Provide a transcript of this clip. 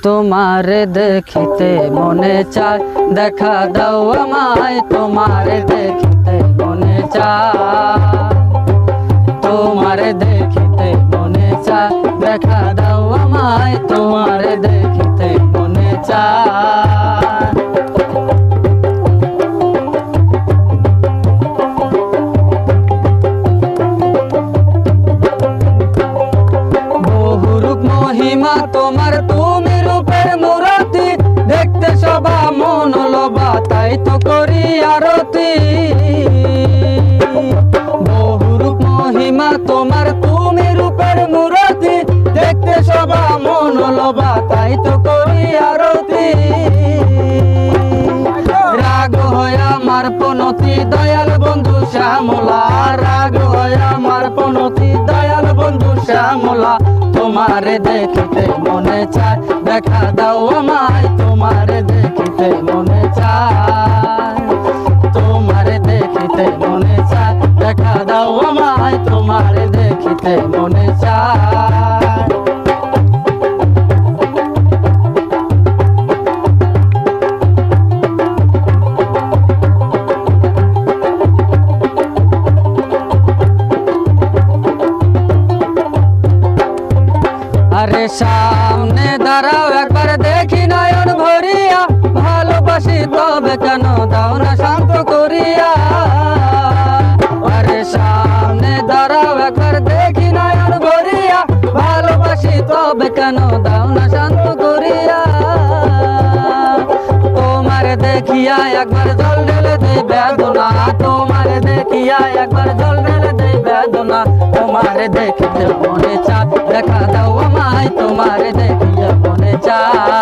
তোমারে দেখিতে মনে চায়, দেখা দাও আমায়, তোমারে দেখিতে মনে চায়, তোমারে দেখিতে মনে চায়, দেখা দাও আমায়, তোমারে দেখিতে মনে চায়। বহুরূপ মহিমা তোমার, তুমি রূপের মূরতি, দেখতে সবা মন লোভা, তাই তো করি আরতি। বহুরূপ মহিমা তোমার, তুমি রূপের মূরতি, দেখতে সবা মন লোভা, তাই তো করি আরতি। রাগ হয় আমার পনতি, দয়াল বন্ধু শ্যামলা, রাগ হয় আমার পনতি, দয়াল বন্ধু শ্যামলা, তোমারে দেখিতে মনে চায়, দেখা দাও আমায়, তোমারে দেখিতে মনে চায়, তোমারে দেখিতে মনে চায়, দেখা দাও আমায়, তোমারে দেখিতে মনে চায়। আরে সামনে দাঁড়াও একবার দেখি নয়ন ভরিয়া, ভালোবাসি তবে কেন দাও না শান্ত করিয়া। আরে সামনে দাঁড়াও একবার দেখি নয়ন ভরিয়া, ভালোবাসি তবে কেন দাও না শান্ত করিয়া। তোমারে দেখিয়া একবার জল ঢেলে দেই বেদনা, তোমারে দেখিয়া একবার জল ঢেলে দেই বেদনা, তোমারে দেখিতে মনে চায়, দেখা দাও আমায়, তোমারে দেখিয়া মনে চায়।